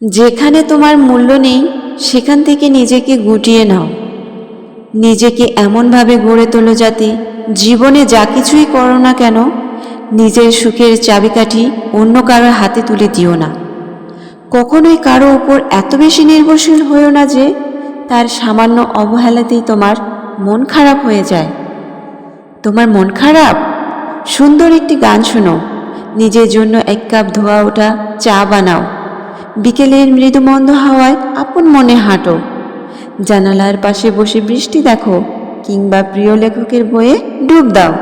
যেখানে তোমার মূল্য নেই সেখান থেকে নিজেকে গুটিয়ে নাও। নিজেকে এমনভাবে গড়ে তোলো যাতে জীবনে যা কিছুই করো না কেন নিজের সুখের চাবিকাঠি অন্য কারোর হাতে তুলে দিও না। কখনোই কারো উপর এত বেশি নির্ভরশীল হয়েও না যে তার সামান্য অবহেলাতেই তোমার মন খারাপ হয়ে যায়। তোমার মন খারাপ? সুন্দর একটি গান শোনো, নিজের জন্য এক কাপ ধোয়া ওঠা চা বানাও, বিকেলের মৃদুমন্দ হাওয়ায় আপন মনে হাঁটো, জানালার পাশে বসে বৃষ্টি দেখো, কিংবা প্রিয় লেখকের বইয়ে ডুব দাও।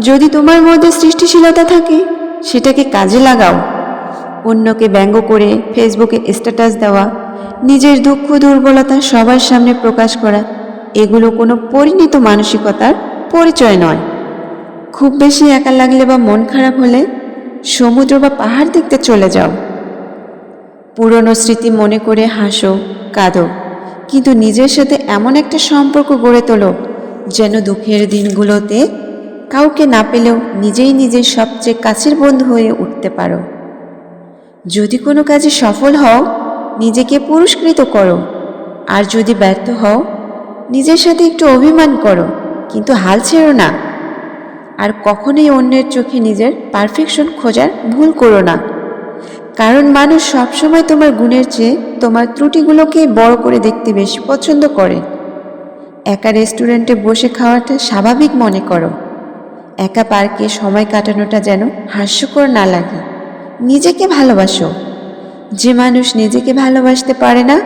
যদি তোমার মধ্যে সৃষ্টিশীলতা থাকে সেটাকে কাজে লাগাও। অন্যকে ব্যঙ্গ করে ফেসবুকে স্ট্যাটাস দেওয়া, নিজের দুঃখ দুর্বলতা সবার সামনে প্রকাশ করা, এগুলো কোনো পরিণত মানসিকতার পরিচয় নয়। খুব বেশি একা লাগলে বা মন খারাপ হলে সমুদ্র বা পাহাড় দেখতে চলে যাও। পুরনো স্মৃতি মনে করে হাসো, কাঁদো, কিন্তু নিজের সাথে এমন একটা সম্পর্ক গড়ে তোলো যেন দুঃখের দিনগুলোতে কাউকে না পেলেও নিজেই নিজের সবচেয়ে কাছের বন্ধু হয়ে উঠতে পারো। যদি কোনো কাজে সফল হও নিজেকে পুরস্কৃত করো, আর যদি ব্যর্থ হও নিজের সাথে একটু অভিমান করো, কিন্তু হাল ছেড়ো না। আর কখনোই অন্যের চোখে নিজের পারফেকশন খোঁজার ভুল করো না, কারণ মানুষ সবসময় তোমার গুণের চেয়ে তোমার ত্রুটিগুলোকে বড় করে দেখতে বেশি পছন্দ করে। একা রেস্টুরেন্টে বসে খাওয়াটা স্বাভাবিক মনে করো, একা পার্কে সময় কাটানোটা যেন হাস্যকর না লাগে। নিজেকে ভালোবাসো। যে মানুষ নিজেকে ভালোবাসতে পারে না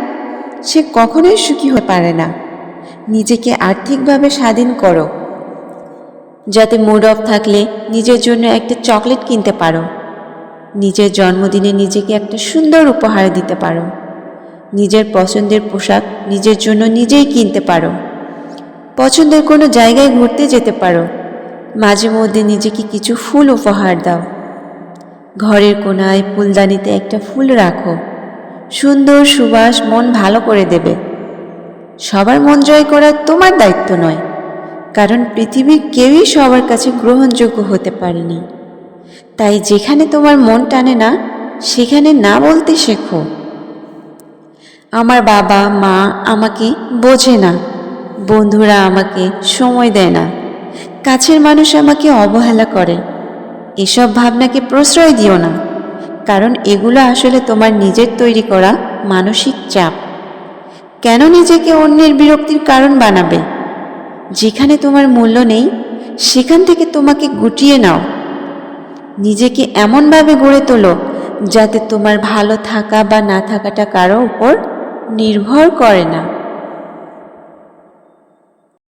সে কখনোই সুখী হতে পারে না। নিজেকে আর্থিকভাবে স্বাধীন করো, যাতে মুড অফ থাকলে নিজের জন্য একটা চকলেট কিনতে পারো, নিজের জন্মদিনে নিজেকে একটা সুন্দর উপহার দিতে পারো, নিজের পছন্দের পোশাক নিজের জন্য নিজেই কিনতে পারো, পছন্দের কোনো জায়গায় ঘুরতে যেতে পারো, মাঝে মধ্যে নিজেকে কিছু ফুল উপহার দাও। ঘরের কোণায় ফুলদানিতে একটা ফুল রাখো, সুন্দর সুবাস মন ভালো করে দেবে। সবার মন জয় করা তোমার দায়িত্ব নয়, কারণ পৃথিবীর কেউই সবার কাছে গ্রহণযোগ্য হতে পারেনি। তাই যেখানে তোমার মন টানে না সেখানে না বলতে শেখো। আমার বাবা মা আমাকে বোঝে না, বন্ধুরা আমাকে সময় দেয় না, কাছের মানুষ আমাকে অবহেলা করে, এসব ভাবনাকে প্রশ্রয় দিও না, কারণ এগুলো আসলে তোমার নিজের তৈরি করা মানসিক চাপ। কেন নিজেকে অন্যের বিরক্তির কারণ বানাবে? যেখানে তোমার মূল্য নেই সেখান থেকে তোমাকে গুটিয়ে নাও। নিজেকে এমনভাবে গড়ে তোলো যাতে তোমার ভালো থাকা বা না থাকাটা কারো উপর নির্ভর করে না।